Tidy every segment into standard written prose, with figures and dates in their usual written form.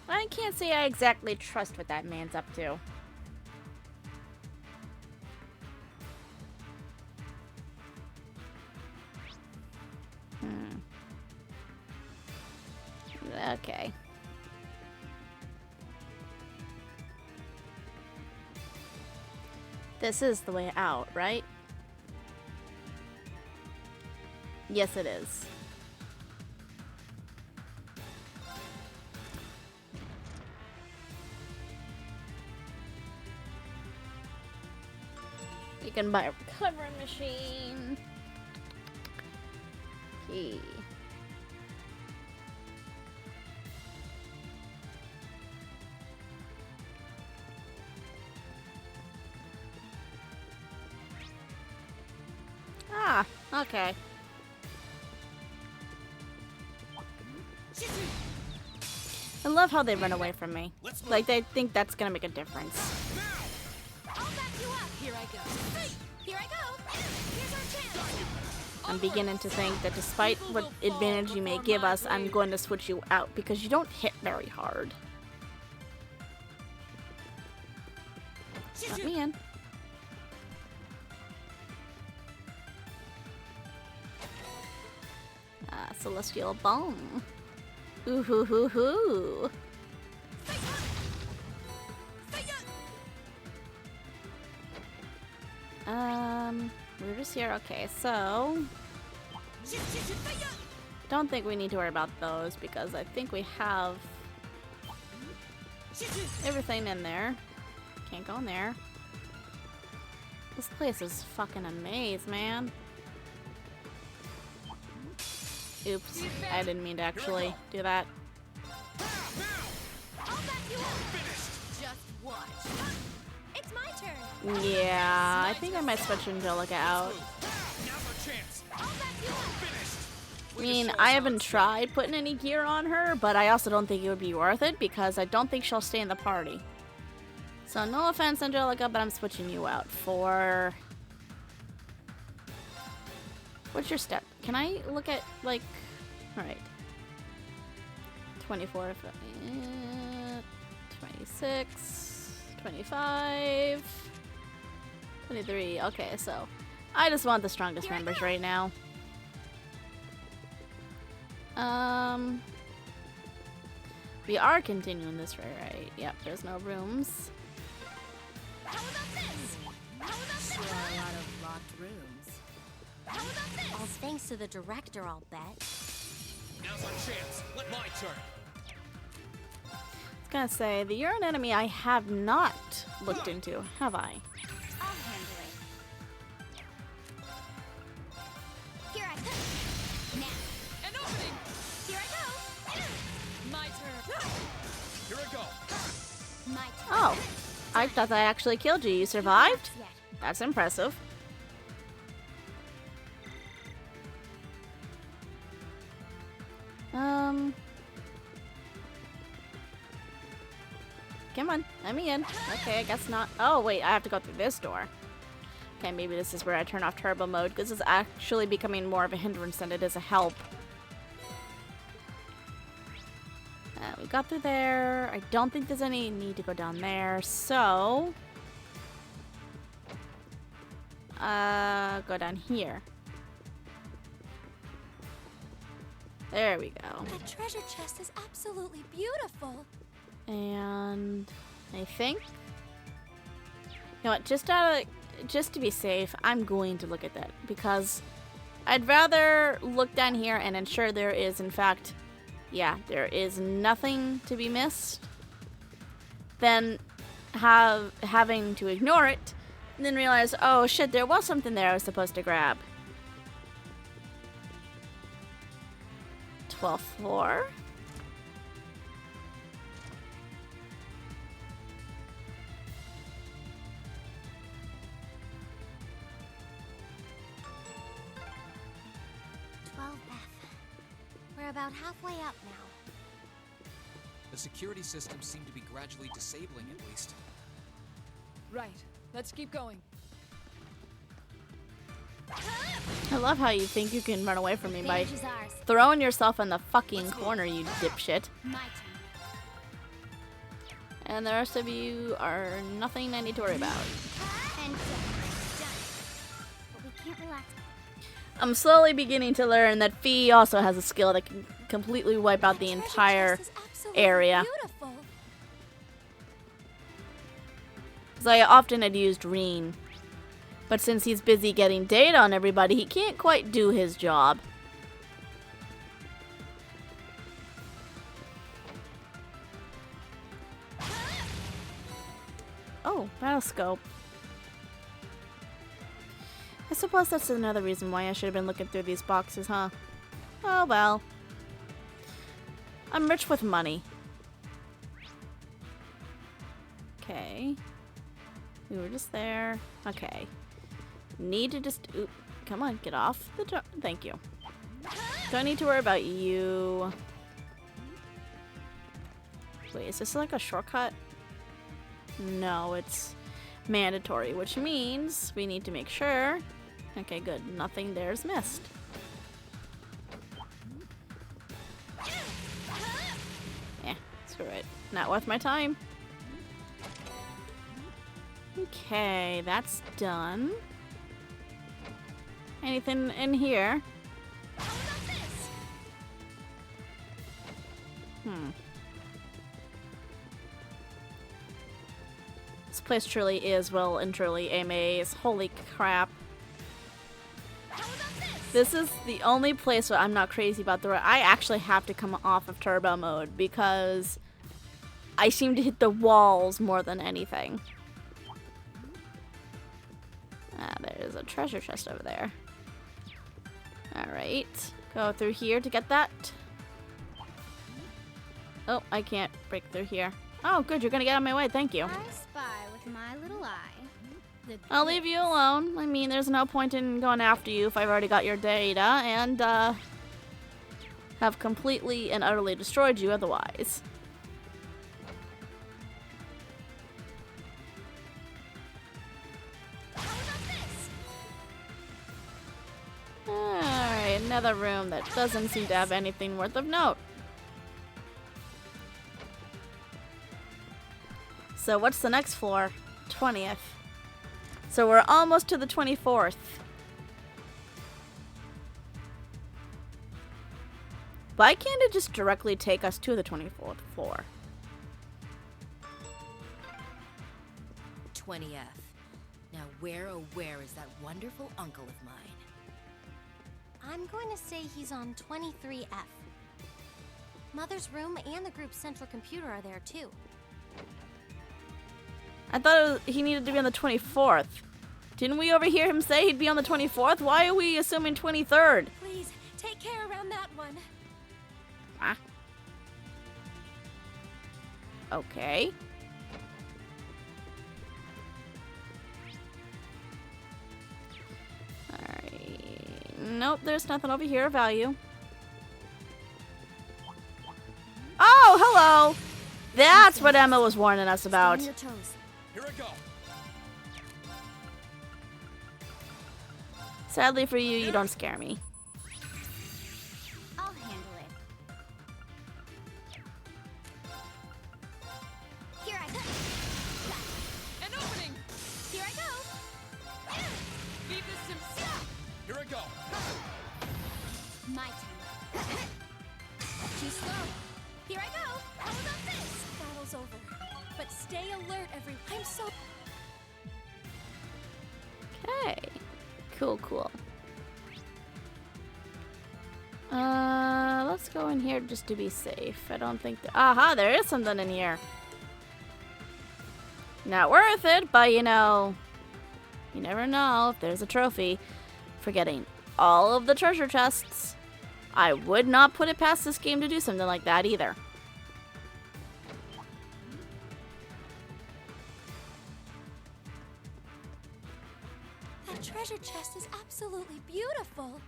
I can't say I exactly trust what that man's up to. Okay. This is the way out, right? Yes, it is. You can buy a recovery machine. Key. Ah, okay. I love how they run away from me. Like, they think that's gonna make a difference. I'll back you up. Here I go. Here I go. Here's our chance. I'm beginning to think that despite what advantage you may give us, I'm going to switch you out because you don't hit very hard. Let me in. Celestial Bomb. Ooh hoo hoo hoo. We're just here. Okay, so don't think we need to worry about those because I think we have everything in there. Can't go in there. This place is fucking a maze, man. Oops, I didn't mean to actually do that. Just watch. It's my turn. Yeah, I think I might switch Angelica out. I mean, I haven't tried putting any gear on her, but I also don't think it would be worth it because I don't think she'll stay in the party. So no offense, Angelica, but I'm switching you out for... What's your step? Can I look at, like... Alright. 24, 26, 25, 23. Okay, so I just want the strongest members right now. We are continuing this right? Yep, there's no rooms. How about this? How about this? There are a lot of locked rooms. How about this? All thanks to the director, I'll bet. Now's our chance. Let my turn. I was gonna say, the urine enemy I have not looked into, have I? I'll handle it. Here I come. Now. An opening. Here I go. My turn. Here I go. My turn. Oh, I thought I actually killed you. You survived? Yet. That's impressive. Come on, let me in. Okay, I guess not. Oh, wait, I have to go through this door. Okay, maybe this is where I turn off turbo mode, because it's actually becoming more of a hindrance than it is a help. We got through there. I don't think there's any need to go down there, so... go down here. There we go. That treasure chest is absolutely beautiful. And I think, you know what, just to be safe, I'm going to look at that because I'd rather look down here and ensure there is, in fact, yeah, there is nothing to be missed than having to ignore it and then realize, oh shit, there was something there I was supposed to grab. 12th floor. We're about halfway up now. The security systems seem to be gradually disabling at least. Right. Let's keep going. I love how you think you can run away from me by Advantage is ours. throwing yourself in the fucking corner, you dipshit. My And the rest of you are nothing I need to worry about. And done. But we can't relax. I'm slowly beginning to learn that Fee also has a skill that can completely wipe out the entire area. Beautiful. Because I often had used Rean. But since he's busy getting data on everybody, he can't quite do his job. Oh, battlescope. I suppose that's another reason why I should have been looking through these boxes, huh? Oh well. I'm rich with money. Okay. We were just there. Okay. Need to just... Oop, come on, get off the... Thank you. Don't need to worry about you. Wait, is this like a shortcut? No, it's mandatory, which means we need to make sure... Okay, good. Nothing there's missed. Screw it. Not worth my time. Okay, that's done. Anything in here? This place truly is well and truly a maze. Holy crap. This is the only place where I'm not crazy about the road. I actually have to come off of turbo mode because I seem to hit the walls more than anything. Ah, there's a treasure chest over there. Alright. Go through here to get that. Oh, I can't break through here. Oh, good. You're going to get out of my way. Thank you. I spy with my little eye. I'll leave you alone. I mean, there's no point in going after you if I've already got your data and have completely and utterly destroyed you otherwise. Alright, another room that doesn't seem to have anything worth of note. So what's the next floor? 20th. So we're almost to the 24th. Why can't it just directly take us to the 24th floor? 20th. Now where, oh where is that wonderful uncle of mine? I'm going to say he's on 23F. Mother's room and the group's central computer are there too. I thought he needed to be on the 24th. Didn't we overhear him say he'd be on the 24th? Why are we assuming 23rd? Please, take care around that one. Ah. Okay. Alright. Nope, there's nothing over here of value. Oh, hello! That's what Emma was warning us about. Stay on your toes. Here I go. Sadly for you, you don't scare me. I'll handle it. Here I go. An opening! Here I go. Leave this to... Here I go. My turn. Too slow. Here I go. How about this? Battle's over. But stay alert, everyone. I'm so... Okay. Cool, cool. Let's go in here just to be safe. I don't think aha, there is something in here. Not worth it, but you know, you never know if there's a trophy. Forgetting all of the treasure chests, I would not put it past this game to do something like that either. That treasure chest is absolutely beautiful.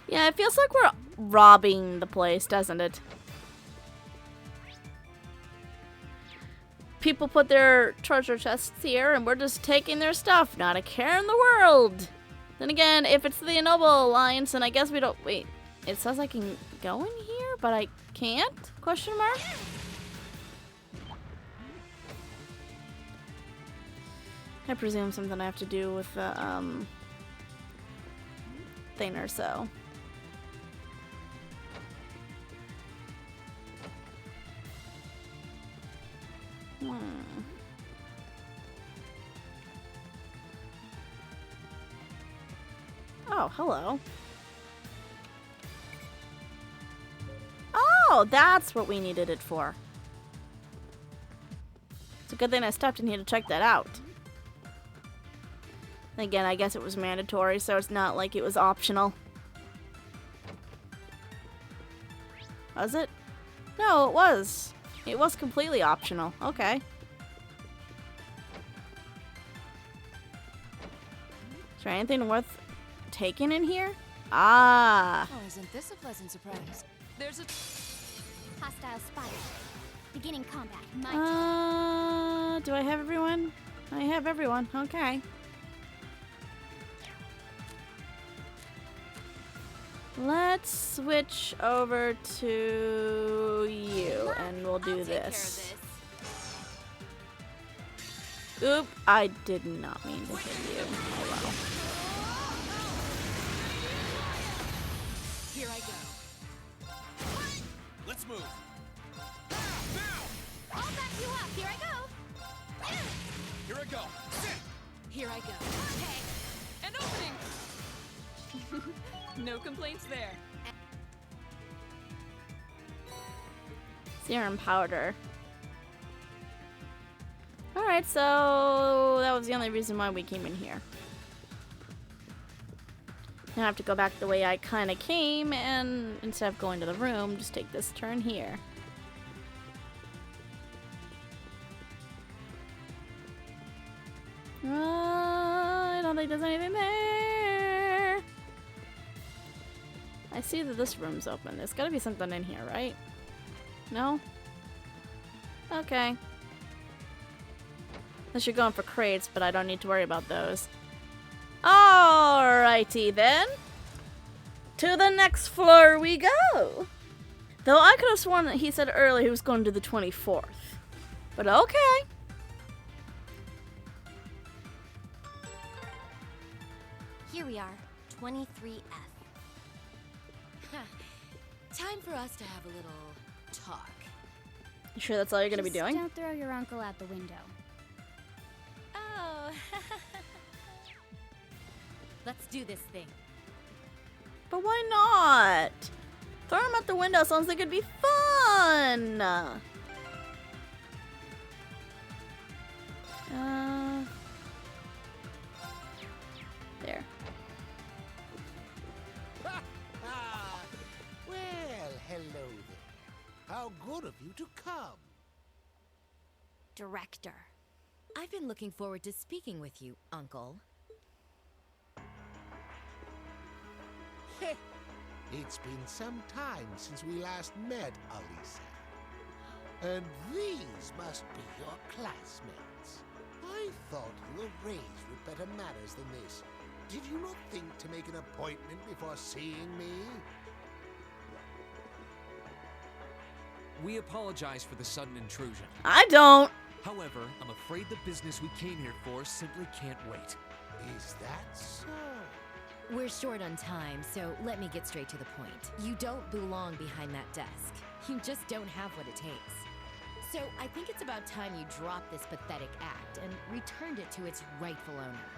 Yeah, it feels like we're robbing the place, doesn't it? People put their treasure chests here and we're just taking their stuff. Not a care in the world. Then again, if it's the Noble Alliance, then I guess we don't... Wait, it says I can go in here, but I can't? Question mark? I presume something I have to do with the, thing or so. Oh, hello. Oh, that's what we needed it for. It's a good thing I stopped in here to check that out. Again, I guess it was mandatory, so it's not like it was optional. Was it? No, it was. It was completely optional. Okay. Is there anything worth taking in here? Ah. Oh, isn't this a pleasant surprise? There's a Hostile spotted. Beginning combat. My turn. Do I have everyone? I have everyone. Okay. Let's switch over to you, and we'll do I'll take care of this. Oop, I did not mean to hit you. Oh well. Here I go. Let's move. I'll back you up. Here I go. Here I go. Here I go. an opening. No complaints there. Serum powder. Alright, so that was the only reason why we came in here. Now I have to go back the way I kind of came, and instead of going to the room, just take this turn here. I don't think there's anything there. I see that this room's open. There's gotta be something in here, right? No? Okay. Unless you're going for crates, but I don't need to worry about those. Alrighty then. To the next floor we go. Though I could have sworn that he said earlier he was going to the 24th. But okay. Here we are, 23F. Time for us to have a little talk. You sure that's all you're gonna be Just doing? Don't throw your uncle out the window. Oh. Let's do this thing. But why not? Throw him out the window sounds like it'd be fun. There. Well, hello there. How good of you to come. Director. I've been looking forward to speaking with you, Uncle. It's been some time since we last met, Alisa. And these must be your classmates. I thought you were raised with better manners than this. Did you not think to make an appointment before seeing me? We apologize for the sudden intrusion. I don't. However, I'm afraid the business we came here for simply can't wait. Is that so? We're short on time, so let me get straight to the point. You don't belong behind that desk. You just don't have what it takes. So I think it's about time you dropped this pathetic act and returned it to its rightful owner.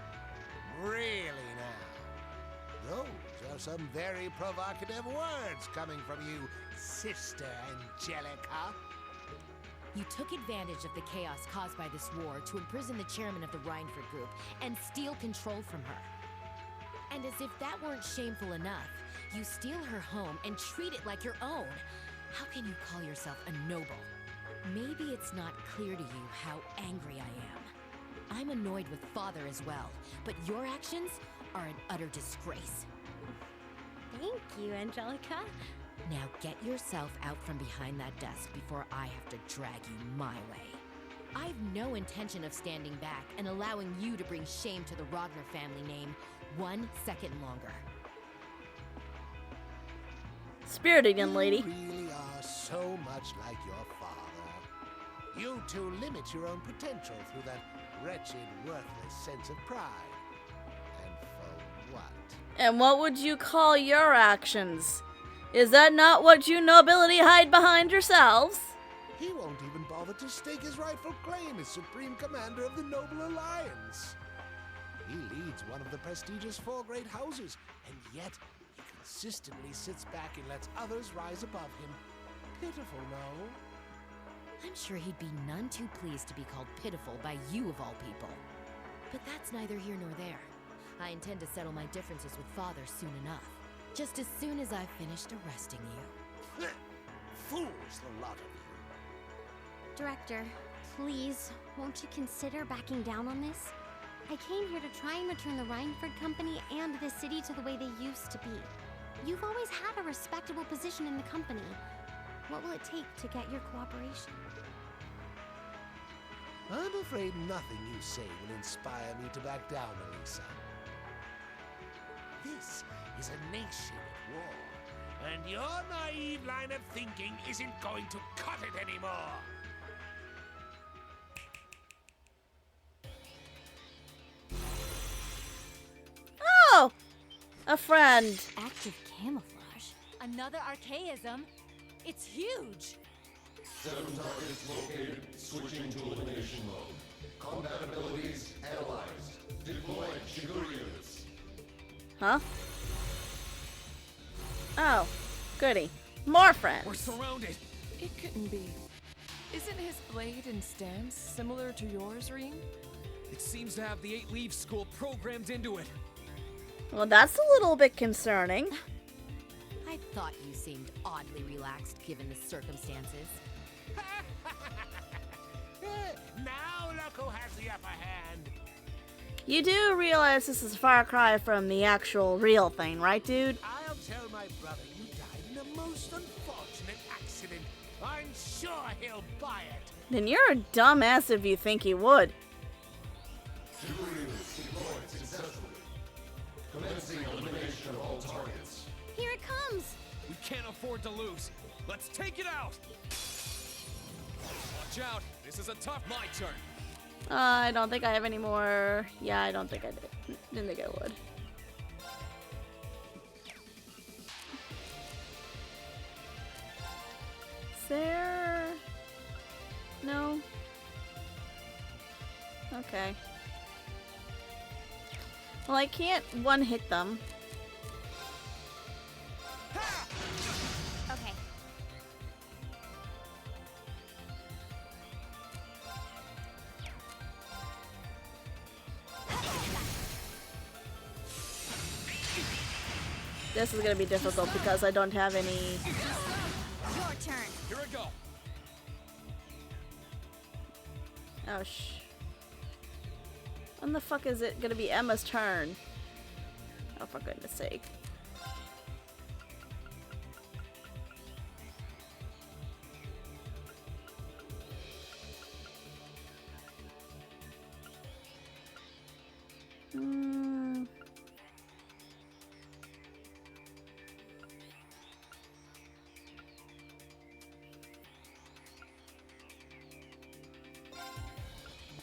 Really now? Those are some very provocative words coming from you, Sister Angelica. You took advantage of the chaos caused by this war to imprison the chairman of the Rhineford group and steal control from her. And as if that weren't shameful enough, you steal her home and treat it like your own. How can you call yourself a noble? Maybe it's not clear to you how angry I am. I'm annoyed with Father as well, but your actions are an utter disgrace. Thank you, Angelica. Now get yourself out from behind that desk before I have to drag you my way. I've no intention of standing back and allowing you to bring shame to the Rogner family name 1 second longer. Spirited young lady. You really much like your father. You two limit your own potential through that wretched, worthless sense of pride. And for what? And what would you call your actions? Is that not what you nobility hide behind yourselves? He won't even bother to stake his rightful claim as Supreme Commander of the Noble Alliance. He leads one of the prestigious 4 great houses, and yet he consistently sits back and lets others rise above him. Pitiful, no? I'm sure he'd be none too pleased to be called pitiful by you of all people. But that's neither here nor there. I intend to settle my differences with Father soon enough. Just as soon as I've finished arresting you. Fools, the lot of you. Director, please, won't you consider backing down on this? I came here to try and return the Rhineford Company and the city to the way they used to be. You've always had a respectable position in the company. What will it take to get your cooperation? I'm afraid nothing you say will inspire me to back down, Alisa. This is a nation at war, and your naive line of thinking isn't going to cut it anymore. Oh! A friend. Active camouflage. Another archaism? It's huge! 7 targets located, switching to elimination mode. Combat abilities analyzed. Deploy JAEGER units. Huh? Oh, goody. More friends. We're surrounded. It couldn't be. Isn't his blade and stance similar to yours, Rean? It seems to have the 8-leaf school programmed into it. Well, that's a little bit concerning. I thought you seemed oddly relaxed given the circumstances. Now look who has the upper hand. You do realize this is a far cry from the actual real thing, right, dude? I'll tell my brother you died in a most unfortunate accident. I'm sure he'll buy it. Then you're a dumbass if you think he would. JAEGER units deployed successfully. Commencing elimination of all targets. Here it comes! We can't afford to lose. Let's take it out. Watch out. This is a tough my turn. I don't think I have any more. Yeah, I don't think I did. Didn't think I would. Is there... No? Okay. Well, I can't one-hit them. Okay. This is gonna be difficult because I don't have any... Your turn. Here I go. Oh, when the fuck is it gonna be Emma's turn? Oh, for goodness sake.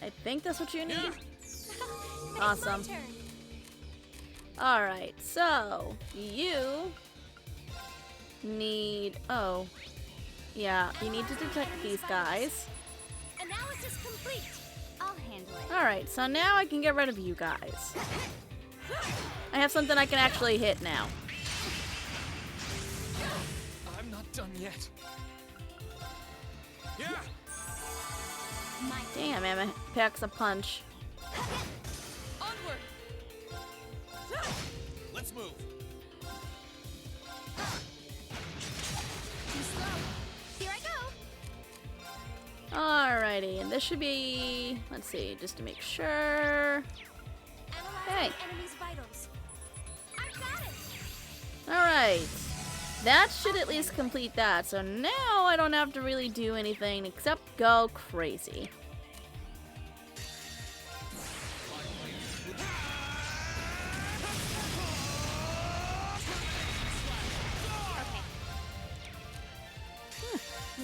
I think that's what you need. Awesome. Alright, so you need... Oh. Yeah, you need to detect these guys. Analysis complete. I'll handle it. Alright, so now I can get rid of you guys. I have something I can actually hit now. I'm not done yet. Yeah. Damn, Emma packs a punch. Onward! Let's move. Too slow. Here I go. Alrighty, and this should be... Let's see, just to make sure... Analyze Hey. the enemy's vitals. I've got it. Alright. That should at least complete that. So now I don't have to really do anything except go crazy.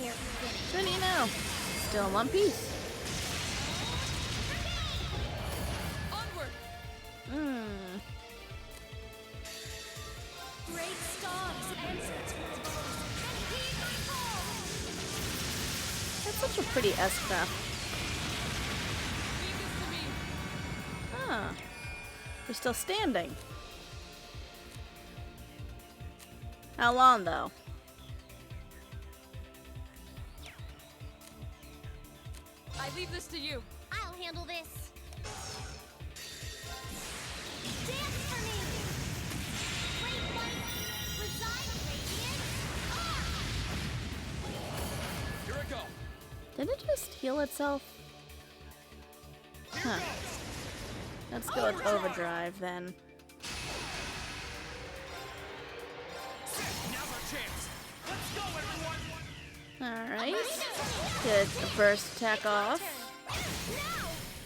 here at the beginning. Shouldn't you know? Still in one piece. Onward! Great stars and That's such a pretty S-craft. Leave this to me. Huh. They're still standing. How long, though? I leave this to you. I'll handle this. Dance for me! Great light, reside radiant. Here I go. Did it just heal itself? Huh. Let's go with overdrive then. Now's our chance. Let's go, everyone. Alright. Get a burst attack off.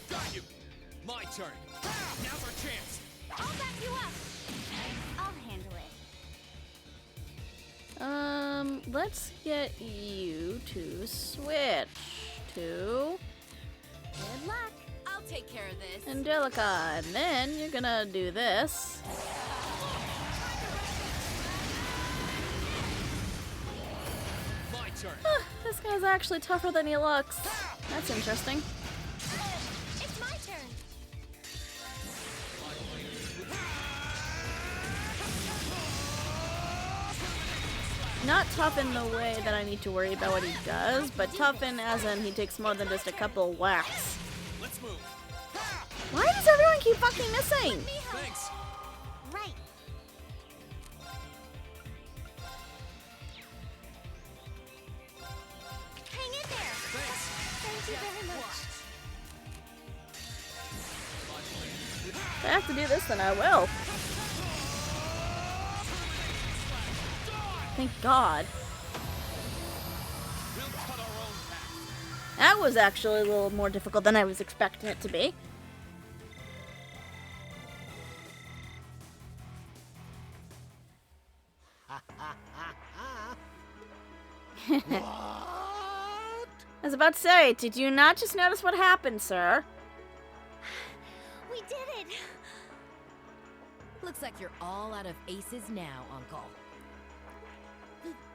Got you. My turn. Now's our chance. I'll back you up. I'll handle it. Let's get you to switch to Good luck. I'll take care of this. Angelica, and then you're gonna do this. My turn. This guy's actually tougher than he looks. That's interesting. It's my turn. Not tough in the way that I need to worry about what he does, but tough in as in he takes more than just a couple whacks. Let's move. Why does everyone keep fucking missing? Thanks. Right. Hang in there. Thanks. Thank you very much. If I have to do this, then I will. Thank God. We'll cut our own path. That was actually a little more difficult than I was expecting it to be. What? I was about to say, did you not just notice what happened, sir? We did it. Looks like you're all out of aces now, Uncle.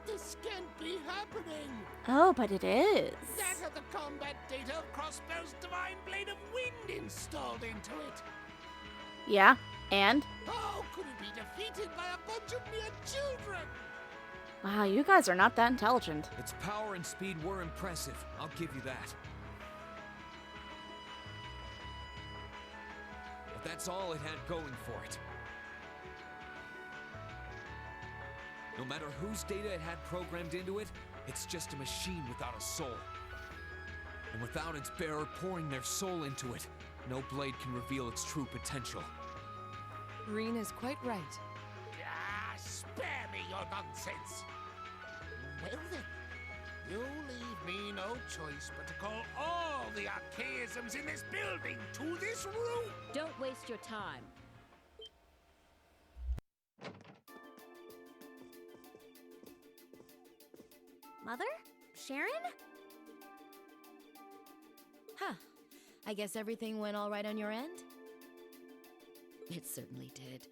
This can't be happening. Oh, but it is. That had the combat data of Crossbow's Divine Blade of Wind installed into it. Yeah, and? How could it be defeated by a bunch of mere children? Wow, you guys are not that intelligent. Its power and speed were impressive. I'll give you that. But that's all it had going for it. No matter whose data it had programmed into it, it's just a machine without a soul. And without its bearer pouring their soul into it, no blade can reveal its true potential. Rean is quite right. Ah, spare me your nonsense. Well then, you leave me no choice but to call all the archaisms in this building to this room. Don't waste your time. Mother? Sharon? Huh. I guess everything went all right on your end? It certainly did.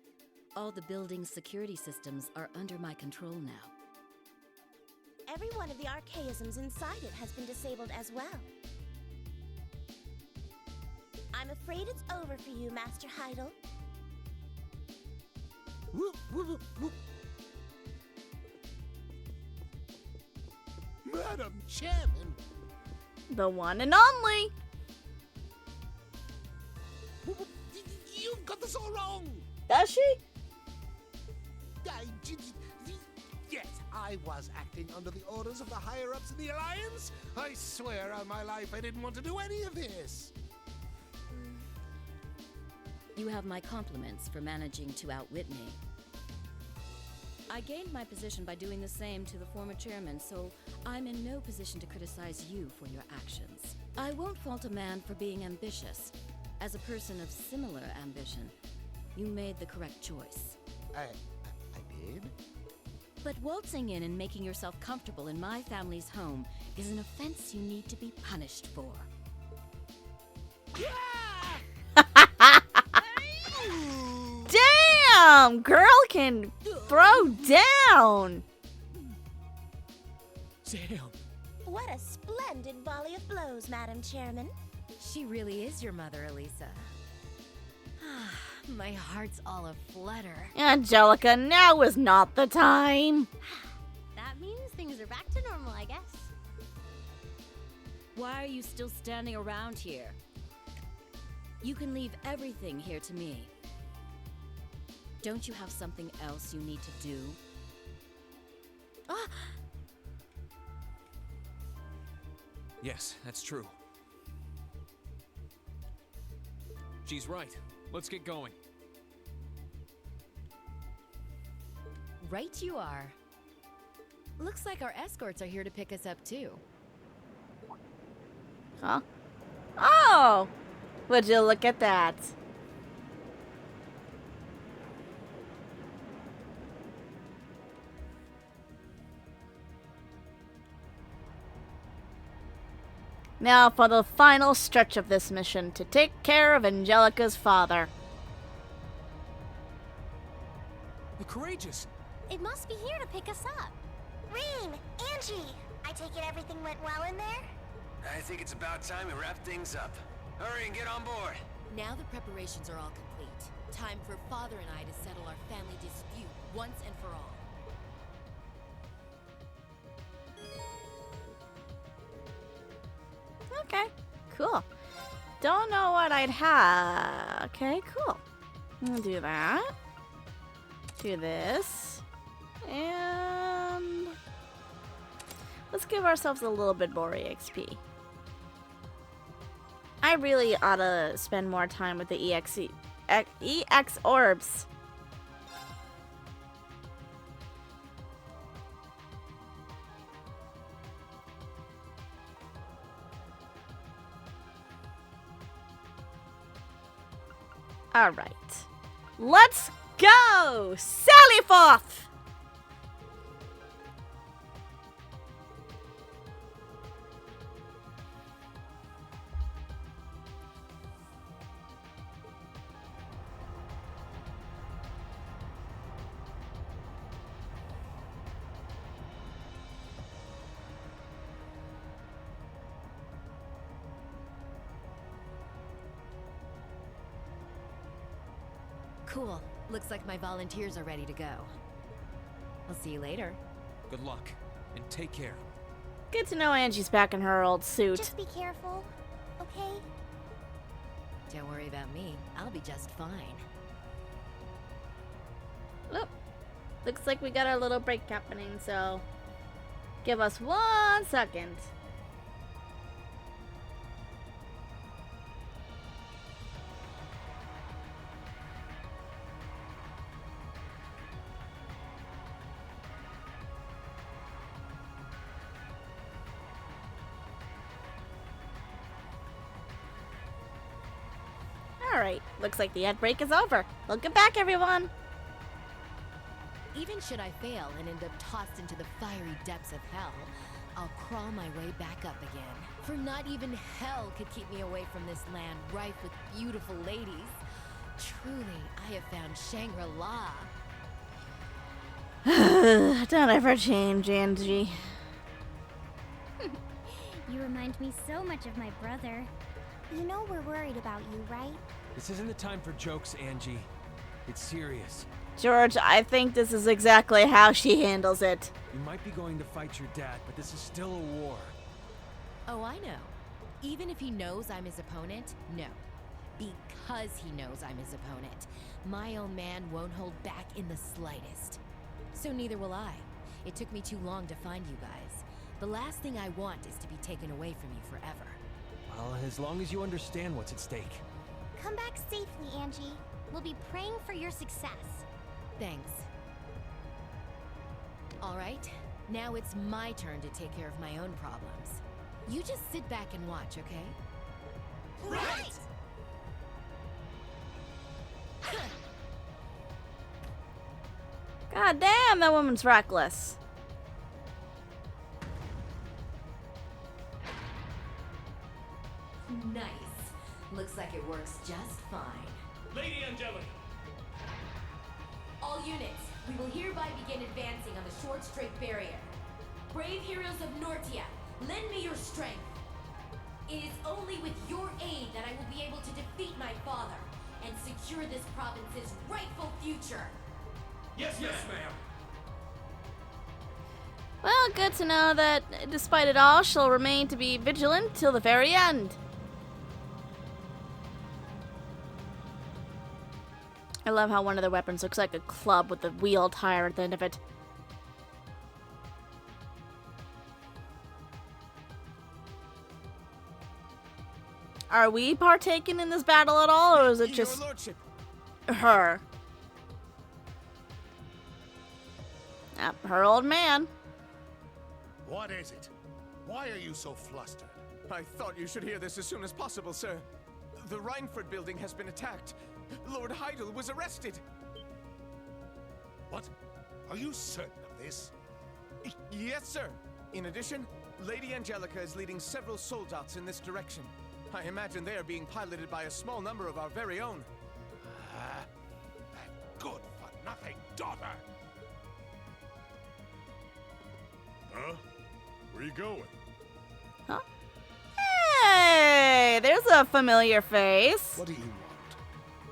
All the building's security systems are under my control now. Every one of the archaisms inside it has been disabled as well. I'm afraid it's over for you, Master Heidel. Whoop, whoop, whoop. Madam Chairman, The one and only. you've got this all wrong. Does she? Yes, I was acting under the orders of the higher-ups in the Alliance. I swear on my life I didn't want to do any of this. You have my compliments for managing to outwit me. I gained my position by doing the same to the former chairman, so I'm in no position to criticize you for your actions. I won't fault a man for being ambitious. As a person of similar ambition, you made the correct choice. I did? But waltzing in and making yourself comfortable in my family's home is an offense you need to be punished for. Damn! Girl can throw down! Damn. What a splendid volley of blows, Madam Chairman. She really is your mother, Alisa. My heart's all aflutter. Angelica, now is not the time. That means things are back to normal, I guess. Why are you still standing around here? You can leave everything here to me. Don't you have something else you need to do? Yes, that's true. She's right. Let's get going. Right you are. Looks like our escorts are here to pick us up too. Huh? Oh! Would you look at that? Now for the final stretch of this mission, to take care of Angelica's father. The Courageous! It must be here to pick us up. Rean! Angie! I take it everything went well in there? I think it's about time we wrap things up. Hurry and get on board. Now the preparations are all complete. Time for Father and I to settle our family dispute once and for all. Okay, cool. Don't know what I'd have. Okay, cool. We'll do that. Do this. And let's give ourselves a little bit more EXP. I really ought to spend more time with the EX orbs. All right. Let's go! Sally forth! Cool. Looks like my volunteers are ready to go. I'll see you later. Good luck, and take care. Good to know Angie's back in her old suit. Just be careful, okay? Don't worry about me. I'll be just fine. Oop. Looks like we got our little break happening, so give us 1 second. Alright, looks like the ad break is over. Welcome back, everyone! Even should I fail and end up tossed into the fiery depths of hell, I'll crawl my way back up again. For not even hell could keep me away from this land rife with beautiful ladies. Truly, I have found Shangri-La. Don't ever change, Angie. You remind me so much of my brother. You know we're worried about you, right? This isn't the time for jokes, Angie. It's serious. George, I think this is exactly how she handles it. You might be going to fight your dad, but this is still a war. Oh, I know. Even if he knows I'm his opponent, no. Because he knows I'm his opponent. My own man won't hold back in the slightest. So neither will I. It took me too long to find you guys. The last thing I want is to be taken away from you forever. Well, as long as you understand what's at stake. Come back safely, Angie. We'll be praying for your success. Thanks. All right, now it's my turn to take care of my own problems. You just sit back and watch, okay? Right! God damn, that woman's reckless. Nice. Looks like it works just fine. Lady Angelica! All units, we will hereby begin advancing on the short straight barrier. Brave heroes of Nortia, lend me your strength. It is only with your aid that I will be able to defeat my father and secure this province's rightful future. Yes, ma'am. Well, good to know that despite it all, she'll remain to be vigilant till the very end. I love how one of their weapons looks like a club with a wheel tire at the end of it. Are we partaking in this battle at all, or is it just Your Lordship. her? Her old man. What is it? Why are you so flustered? I thought you should hear this as soon as possible, sir. The Reinford building has been attacked. Lord Heidel was arrested. What? Are you certain of this? Yes, sir. In addition, Lady Angelica is leading several soldats in this direction. I imagine they are being piloted by a small number of our very own. That good-for-nothing daughter! Huh? Where you going? Huh? Hey, there's a familiar face. What do you want?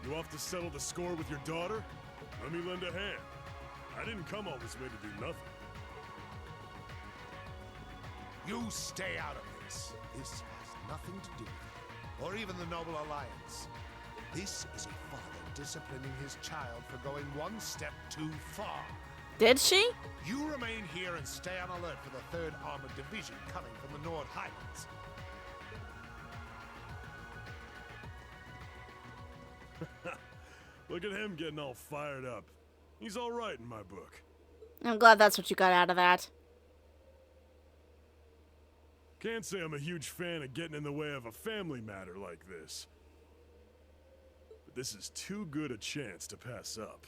You off to settle the score with your daughter? Let me lend a hand. I didn't come all this way to do nothing. You stay out of this. This has nothing to do with it, or even the Noble Alliance. This is a father disciplining his child for going one step too far. Did she? You remain here and stay on alert for the 3rd Armored Division coming from the Nord Highlands. Look at him getting all fired up. He's all right in my book. I'm glad that's what you got out of that. Can't say I'm a huge fan of getting in the way of a family matter like this. But this is too good a chance to pass up.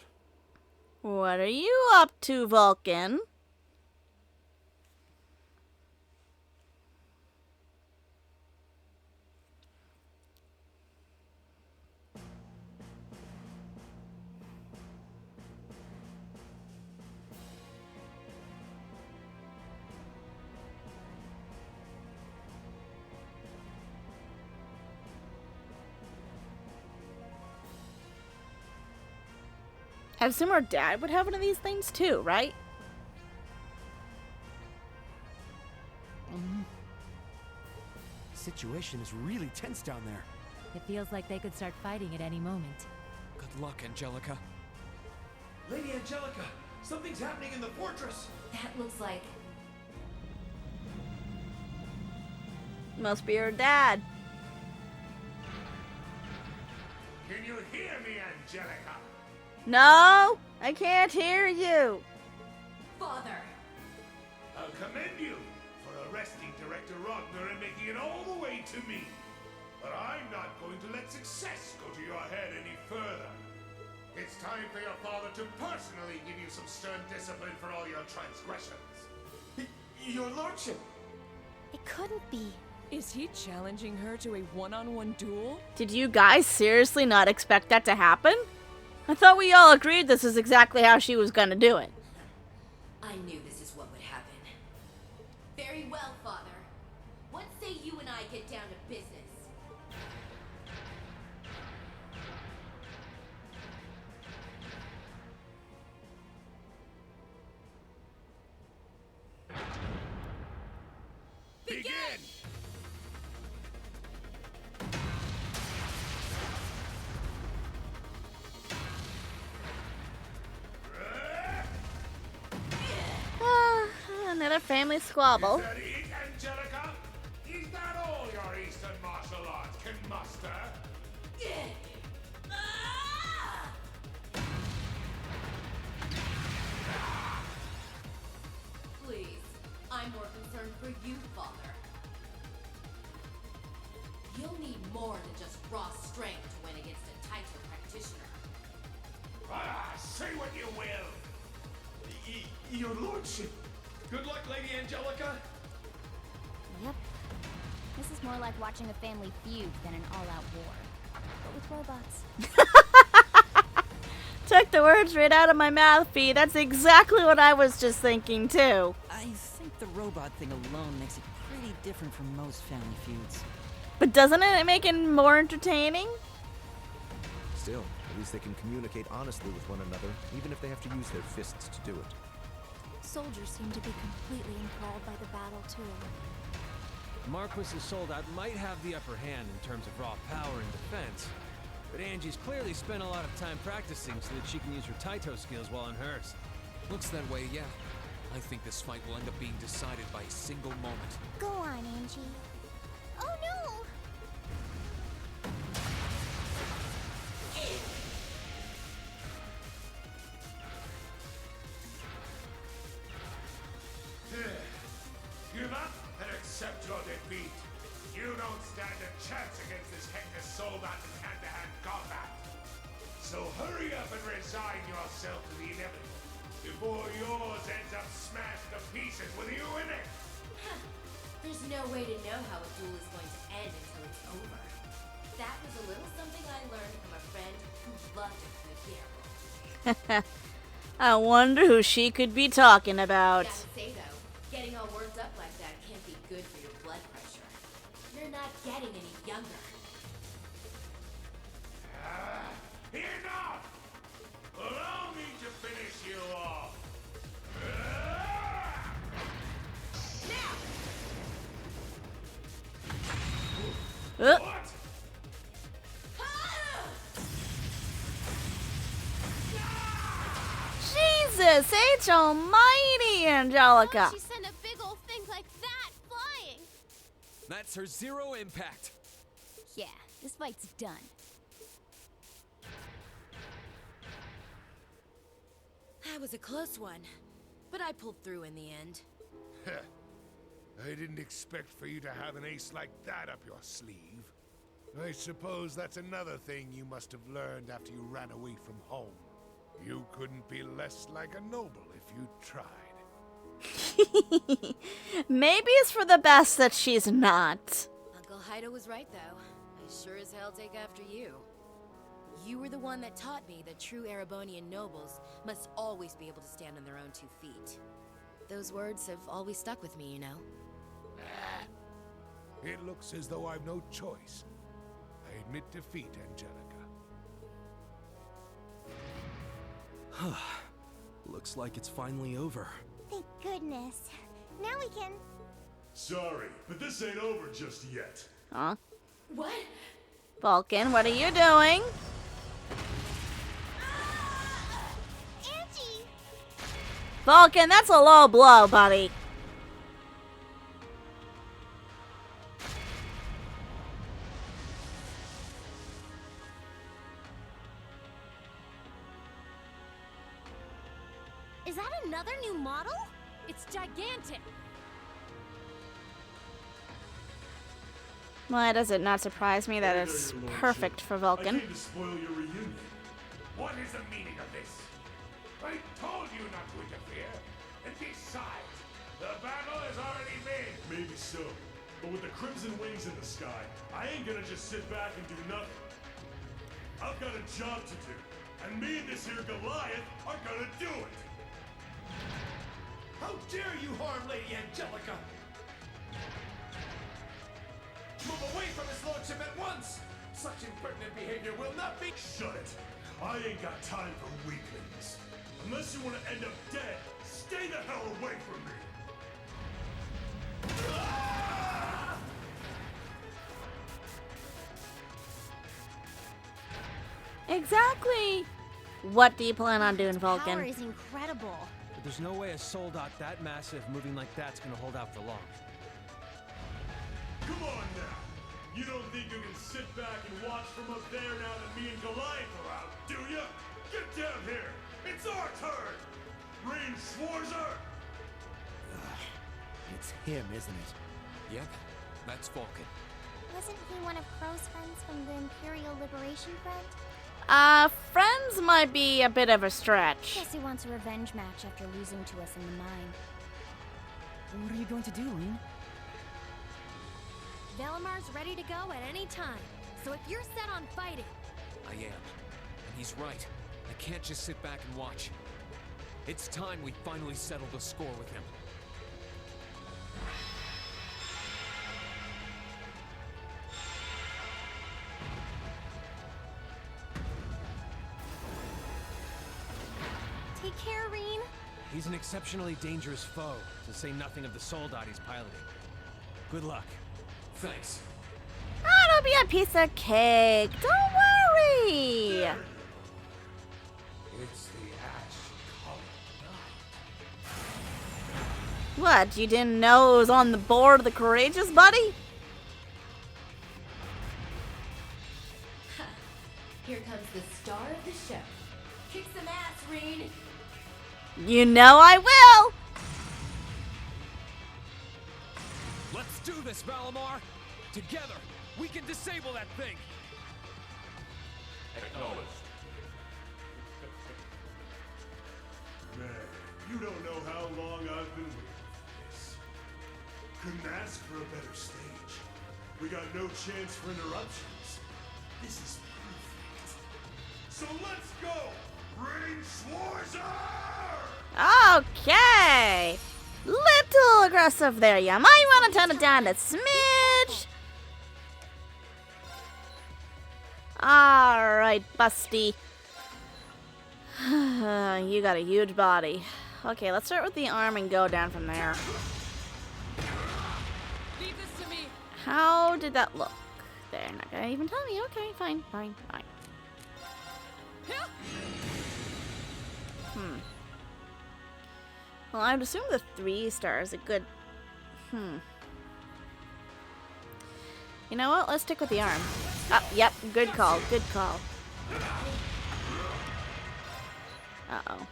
What are you up to, Vulcan? I assume her dad would have one of these things too, right? Situation is really tense down there. It feels like they could start fighting at any moment. Good luck, Angelica. Lady Angelica, something's happening in the fortress. That looks like... Must be her dad. Can you hear me, Angelica? No, I can't hear you. Father! I'll commend you for arresting Director Rogner and making it all the way to me. But I'm not going to let success go to your head any further. It's time for your father to personally give you some stern discipline for all your transgressions. Your Lordship! It couldn't be. Is he challenging her to a one-on-one duel? Did you guys seriously not expect that to happen? I thought we all agreed this is exactly how she was gonna do it. I knew this is what would happen. Very well, Father. What say you and I get down to business? Begin! Another family squabble. Is that it, Angelica? Is that all your Eastern martial arts can muster? Please, I'm more concerned for you, Father. You'll need more than just raw strength to win against a title practitioner. Say what you will. Your lordship. Good luck, Lady Angelica. Yep. This is more like watching a family feud than an all-out war. But with robots. Took the words right out of my mouth, Fee. That's exactly what I was just thinking, too. I think the robot thing alone makes it pretty different from most family feuds. But doesn't it make it more entertaining? Still, at least they can communicate honestly with one another, even if they have to use their fists to do it. Soldiers seem to be completely enthralled by the battle, too. Marquis's soldat might have the upper hand in terms of raw power and defense, but Angie's clearly spent a lot of time practicing so that she can use her Taito skills while on hers. Looks that way, yeah. I think this fight will end up being decided by a single moment. Go on, Angie. Oh no! Give up and accept your defeat. You don't stand a chance against this Hector soldat in hand-to-hand combat. So hurry up and resign yourself to the inevitable before yours ends up smashed to pieces with you in it. There's no way to know how a duel is going to end until it's over. That was a little something I learned from a friend who loved a good gamble. I wonder who she could be talking about. Gotta say though, getting all worked up like that can't be good for your blood pressure. You're not getting any younger. Enough! Allow me to finish you off. What? Jesus H almighty, Angelica. She sent a big old thing like that flying. That's her zero impact. Yeah, this fight's done. That was a close one, but I pulled through in the end. I didn't expect for you to have an ace like that up your sleeve. I suppose that's another thing you must have learned after you ran away from home. You couldn't be less like a noble if you tried. Maybe it's for the best that she's not. Uncle Heido was right, though. I sure as hell take after you. You were the one that taught me that true Erebonian nobles must always be able to stand on their own 2 feet. Those words have always stuck with me, you know. It looks as though I've no choice. I admit defeat, Angelica. Looks like it's finally over. Thank goodness. Now we can... Sorry, but this ain't over just yet. Huh? What? Vulcan, what are you doing? Angie! Vulcan, that's a low blow, buddy. Is that another new model? It's gigantic. Why does it not surprise me that it's perfect for Vulcan? I came to spoil your reunion. What is the meaning of this? I told you not to interfere. And besides, the battle has already been. Maybe so. But with the crimson wings in the sky, I ain't gonna just sit back and do nothing. I've got a job to do. And me and this here Goliath are gonna do it. How dare you harm Lady Angelica? Move away from his lordship at once! Such impertinent behavior will not be— Shut it! I ain't got time for weaklings. Unless you want to end up dead, stay the hell away from me! Exactly. What do you plan on doing, Power Vulcan? is incredible. But there's no way a soldat that massive moving like that's gonna hold out for long. Come on now! You don't think you can sit back and watch from up there now that me and Goliath are out, do you? Get down here! It's our turn! Rean Schwarzer! It's him, isn't it? Yep, that's Vulcan. Wasn't he one of Crow's friends from the Imperial Liberation Front? Friends might be a bit of a stretch. Guess he wants a revenge match after losing to us in the mine. What are you going to do, Rean? Valimar's ready to go at any time. So if you're set on fighting... I am. And he's right. I can't just sit back and watch. It's time we finally settle the score with him. Take care, Rean. He's an exceptionally dangerous foe, to say nothing of the soldat he's piloting. Good luck. Thanks. Oh, it'll be a piece of cake. Don't worry. It's the ash-colored night. What, you didn't know it was on the board of the courageous, buddy? Here comes the star of the show. Kick some ass, Rean. You know I will. Let's do this, Valimar! Together, we can disable that thing! Acknowledged. Man, you don't know how long I've been waiting for this. Couldn't ask for a better stage. We got no chance for interruptions. This is perfect. So let's go! Rean Schwarzer! Okay. Little aggressive there. You might want to tone it down a smidge. Alright, Busty. You got a huge body. Okay, let's start with the arm and go down from there. Leave this to me. How did that look? They're not gonna even tell me. Okay, fine, fine, fine. Well, I would assume the 3-star is a good... You know what? Let's stick with the arm. Oh, yep. Good call. Good call. Uh-oh.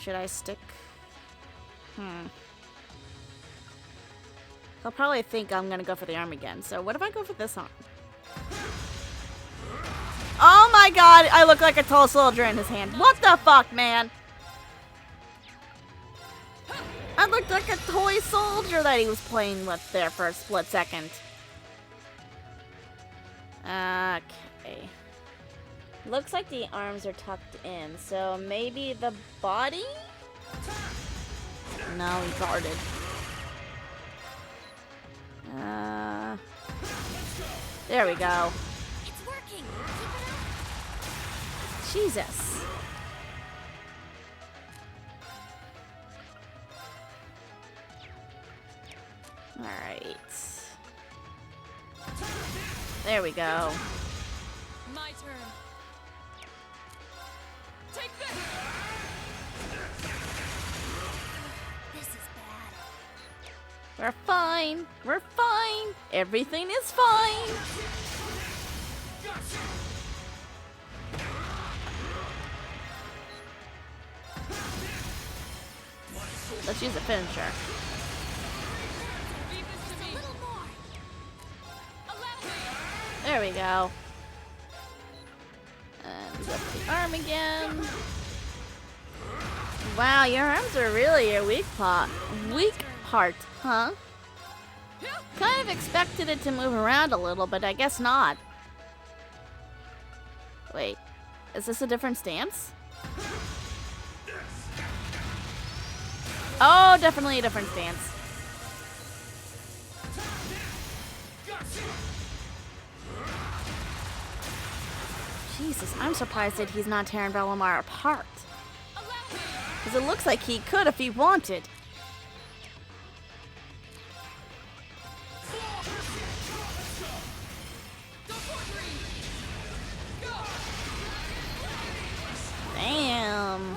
Should I stick? They'll probably think I'm gonna go for the arm again. So what if I go for this arm? Oh my god, I look like a tall soldier in his hand. What the fuck, man? I looked like a toy soldier that he was playing with there for a split second. Okay. Looks like the arms are tucked in, so maybe the body? No, he guarded. There we go. It's working. Jesus. Alright. There we go. My turn. Take this! This is bad. We're fine. We're fine. Everything is fine. Let's use a finisher. There we go. And we go for the arm again. Wow, your arms are really your weak part, huh? Kind of expected it to move around a little, but I guess not. Wait, is this a different stance? Oh, definitely a different stance. Jesus, I'm surprised that he's not tearing Valimar apart. Because it looks like he could if he wanted. Damn.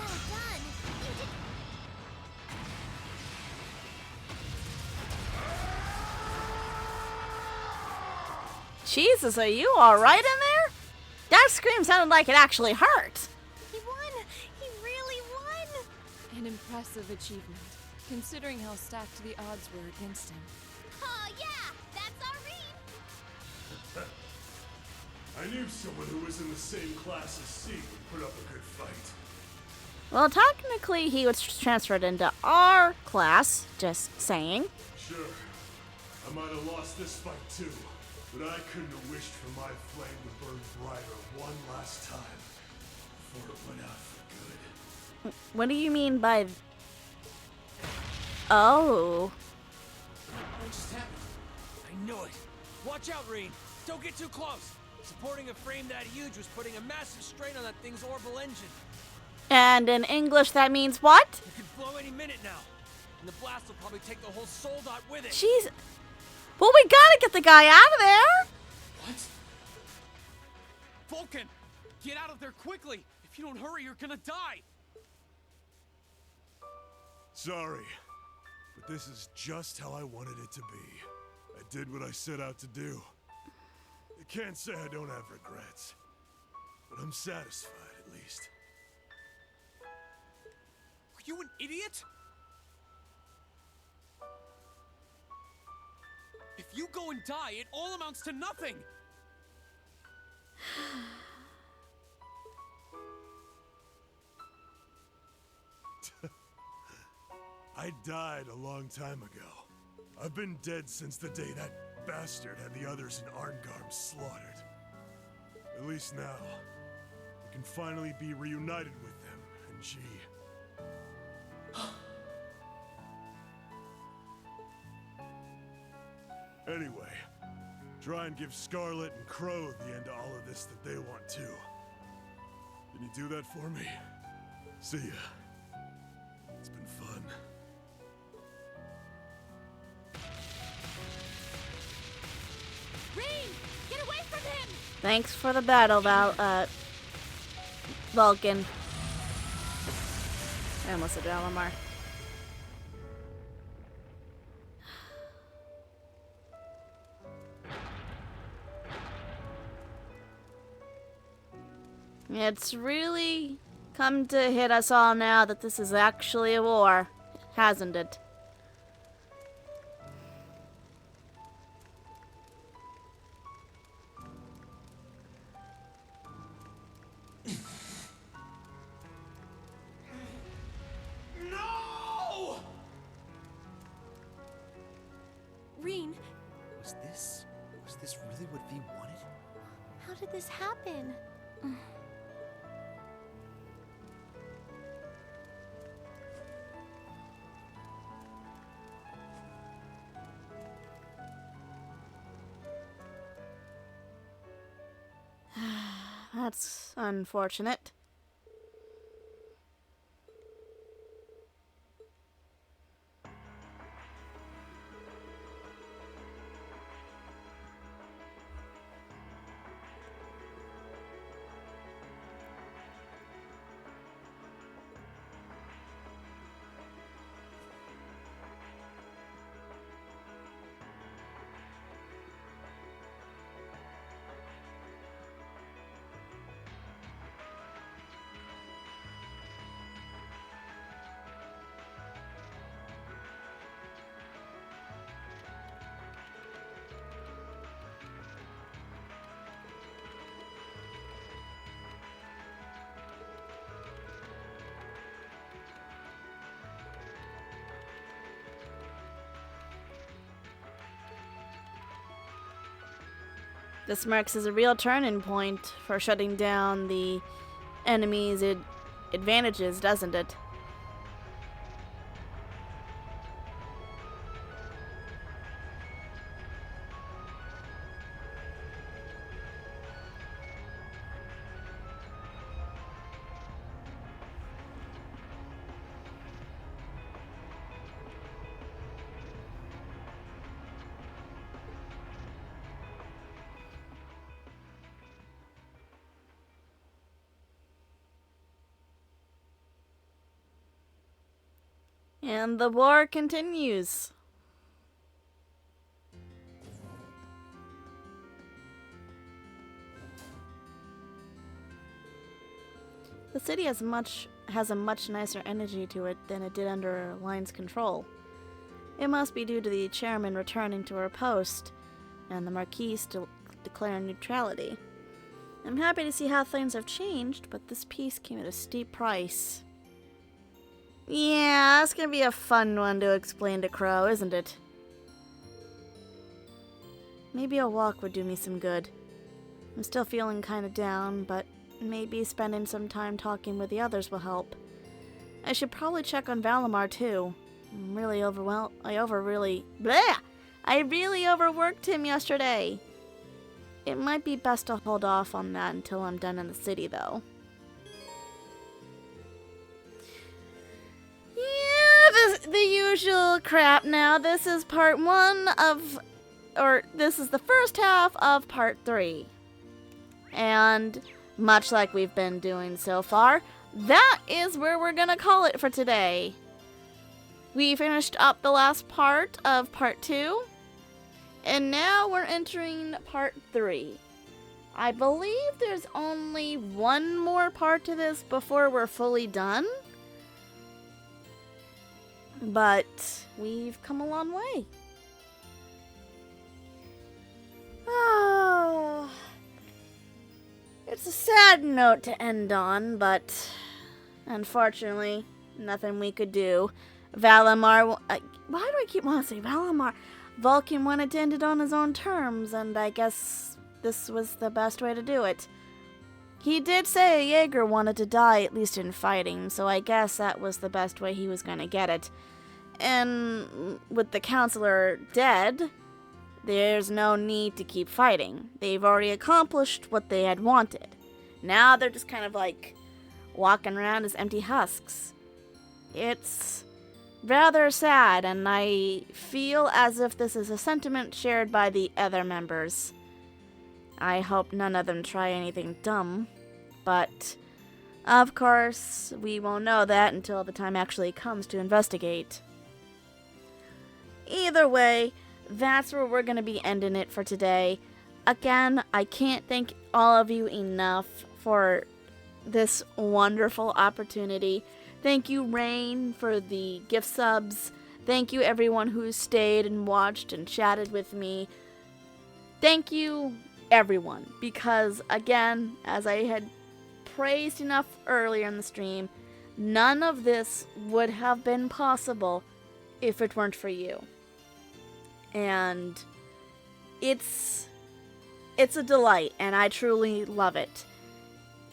Jesus, are you alright in there? That scream sounded like it actually hurt. He won! He really won! An impressive achievement, considering how stacked the odds were against him. Oh yeah! That's our Rean! I knew someone who was in the same class as C would put up a good fight. Well, technically, he was transferred into our class, just saying. Sure, I might have lost this fight too, but I couldn't have wished for my flame to burn brighter one last time before it went out for good. What do you mean by... Oh. What just happened? I knew it. Watch out, Rean. Don't get too close. Supporting a frame that huge was putting a massive strain on that thing's orbital engine. And in English, that means what? It could blow any minute now. And the blast will probably take the whole soul dot with it. Jeez. Well, we gotta get the guy out of there. What? Vulcan, get out of there quickly. If you don't hurry, you're gonna die. Sorry, but this is just how I wanted it to be. I did what I set out to do. I can't say I don't have regrets, but I'm satisfied at least. Are you an idiot? If you go and die, it all amounts to nothing. I died a long time ago. I've been dead since the day that bastard had the others in Arngarm slaughtered. At least now, I can finally be reunited with them and G. Anyway, try and give Scarlet and Crow the end to all of this that they want too. Can you do that for me? See ya. It's been fun. Rean, get away from him! Thanks for the battle, Vulcan. I almost said Valimar. It's really come to hit us all now that this is actually a war, hasn't it? No! Rean, Was this really what V wanted? how did this happen? That's unfortunate. This marks as a real turning point for shutting down the enemy's advantages, doesn't it? And the war continues. The city has a much nicer energy to it than it did under Line's control. It must be due to the chairman returning to her post and the Marquise declaring neutrality. I'm happy to see how things have changed, but this piece came at a steep price. Yeah, it's gonna be a fun one to explain to Crow, isn't it? Maybe a walk would do me some good. I'm still feeling kinda down, but maybe spending some time talking with the others will help. I should probably check on Valimar too. I'm really overwhelmed. I really overworked him yesterday. It might be best to hold off on that until I'm done in the city, though. Yeah, the usual crap now. This is part 1 of... or this is the first half of part 3. And much like we've been doing so far, that is where we're gonna call it for today. We finished up the last part of part 2, and now we're entering part 3. I believe there's only one more part to this before we're fully done, but we've come a long way. Oh, it's a sad note to end on, but unfortunately, nothing we could do. Valimar, why do I keep wanting to say Valimar? Vulcan wanted to end it on his own terms, and I guess this was the best way to do it. He did say a Jaeger wanted to die, at least in fighting, so I guess that was the best way he was going to get it. And with the counselor dead, there's no need to keep fighting. They've already accomplished what they had wanted. Now they're just kind of like walking around as empty husks. It's rather sad, and I feel as if this is a sentiment shared by the other members. I hope none of them try anything dumb, but of course we won't know that until the time actually comes to investigate. Either way, that's where we're going to be ending it for today. Again, I can't thank all of you enough for this wonderful opportunity. Thank you, Rean, for the gift subs. Thank you, everyone who stayed and watched and chatted with me. Thank you, everyone, because, again, as I had praised enough earlier in the stream, none of this would have been possible if it weren't for you. And it's a delight, and I truly love it.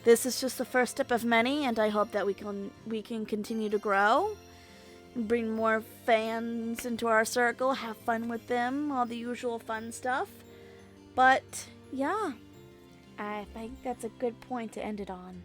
This is just the first step of many, and I hope that we can continue to grow, and bring more fans into our circle, have fun with them, all the usual fun stuff. But yeah, I think that's a good point to end it on.